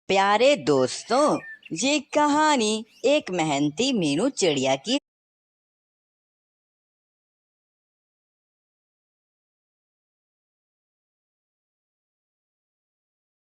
प्यारे दोस्तों, ये कहानी एक मेहनती मीनू चिड़िया की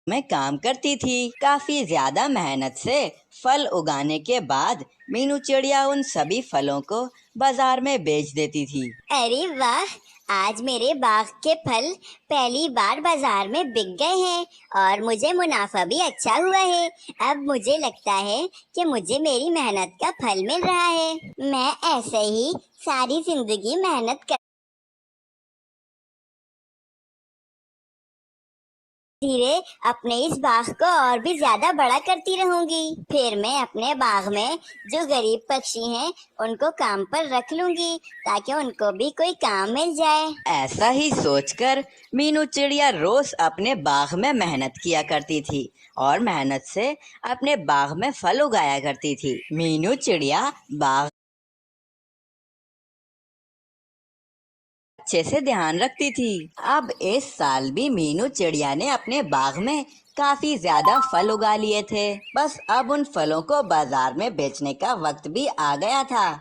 में काम करती थी। काफी ज्यादा मेहनत से फल उगाने के बाद मीनू चिड़िया उन सभी फलों को बाजार में बेच देती थी। अरे वाह, आज मेरे बाग के फल पहली बार बाजार में बिक गए हैं और मुझे मुनाफा भी अच्छा हुआ है। अब मुझे लगता है कि मुझे मेरी मेहनत का फल मिल रहा है। मैं ऐसे ही सारी जिंदगी मेहनत कर धीरे अपने इस बाग को और भी ज्यादा बड़ा करती रहूंगी। फिर मैं अपने बाग में जो गरीब पक्षी हैं उनको काम पर रख लूंगी ताकि उनको भी कोई काम मिल जाए। ऐसा ही सोचकर मीनू चिड़िया रोज अपने बाग में मेहनत किया करती थी और मेहनत से अपने बाग में फल उगाया करती थी। मीनू चिड़िया बाग अच्छे से ध्यान रखती थी। अब इस साल भी मीनू चिड़िया ने अपने बाग में काफी ज्यादा फल उगा लिए थे। बस अब उन फलों को बाजार में बेचने का वक्त भी आ गया था।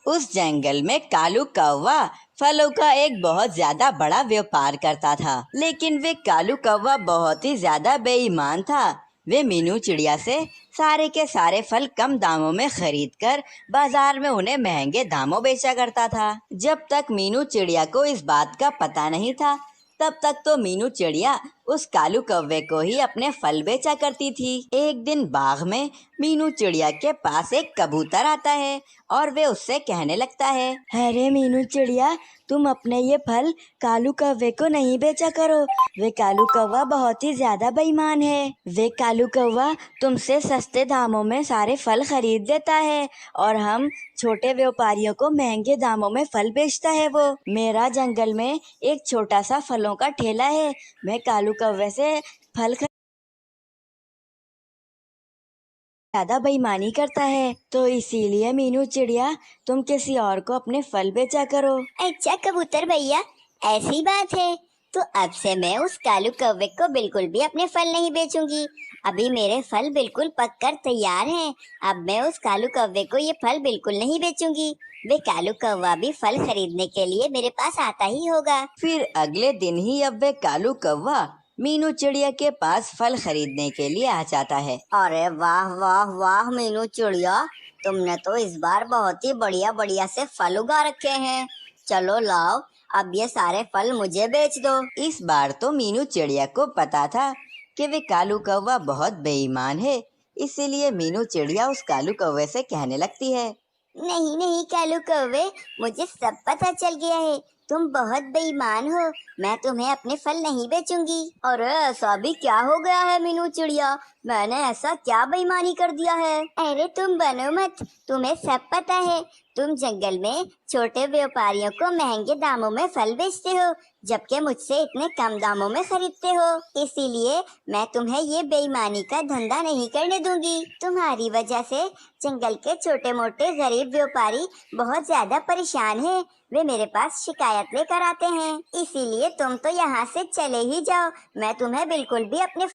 उस जंगल में कालू कौवा फलों का एक बहुत ज्यादा बड़ा व्यापार करता था, लेकिन वे कालू कौवा बहुत ही ज्यादा बेईमान था। वे मीनू चिड़िया से सारे के सारे फल कम दामों में खरीद कर बाजार में उन्हें महंगे दामों बेचा करता था। जब तक मीनू चिड़िया को इस बात का पता नहीं था, तब तक तो मीनू चिड़िया उस कालू कौवे को ही अपने फल बेचा करती थी। एक दिन बाग में मीनू चिड़िया के पास एक कबूतर आता है और वे उससे कहने लगता है, अरे मीनू चिड़िया, तुम अपने ये फल कालू कौवे को नहीं बेचा करो। वे कालू कौवा बहुत ही ज्यादा बेईमान है। वे कालू कौवा तुमसे सस्ते दामों में सारे फल खरीद देता है और हम छोटे व्यापारियों को महंगे दामों में फल बेचता है। वो मेरा जंगल में एक छोटा सा फलों का ठेला है। मैं कालू कौवे से फल ज्यादा बेईमानी करता है, तो इसीलिए मीनू चिड़िया तुम किसी और को अपने फल बेचा करो। अच्छा कबूतर भैया, ऐसी बात है तो अब से मैं उस कालू कौवे को बिल्कुल भी अपने फल नहीं बेचूंगी। अभी मेरे फल बिल्कुल पककर तैयार हैं। अब मैं उस कालू कौवे को ये फल बिल्कुल नहीं बेचूंगी। वे कालू कौवा भी फल खरीदने के लिए मेरे पास आता ही होगा। फिर अगले दिन ही अब वे कालू कौवा मीनू चिड़िया के पास फल खरीदने के लिए आ जाता है। अरे वाह वाह वाह मीनू चिड़िया, तुमने तो इस बार बहुत ही बढ़िया बढ़िया से फल उगा रखे हैं। चलो लाओ, अब ये सारे फल मुझे बेच दो। इस बार तो मीनू चिड़िया को पता था कि वे कालू कौवा बहुत बेईमान है, इसीलिए मीनू चिड़िया उस कालू कौवे से कहने लगती है, नहीं नहीं कालू कौवे, मुझे सब पता चल गया है। तुम बहुत बेईमान हो। मैं तुम्हें अपने फल नहीं बेचूंगी। अरे ऐसा भी क्या हो गया है मीनू चिड़िया, मैंने ऐसा क्या बेईमानी कर दिया है? अरे तुम बनो मत, तुम्हें सब पता है। तुम जंगल में छोटे व्यापारियों को महंगे दामों में फल बेचते हो, जबकि मुझसे इतने कम दामों में खरीदते हो। इसीलिए मैं तुम्हें ये बेईमानी का धंधा नहीं करने दूंगी। तुम्हारी वजह से जंगल के छोटे मोटे गरीब व्यापारी बहुत ज्यादा परेशान हैं। वे मेरे पास शिकायत लेकर आते हैं। इसीलिए तुम तो यहाँ से चले ही जाओ। मैं तुम्हें बिल्कुल भी अपने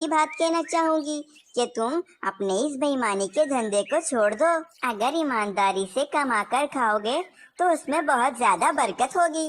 की बात कहना चाहूंगी कि तुम अपने इस बेईमानी के धंधे को छोड़ दो। अगर ईमानदारी से कमाकर खाओगे तो उसमें बहुत ज्यादा बरकत होगी।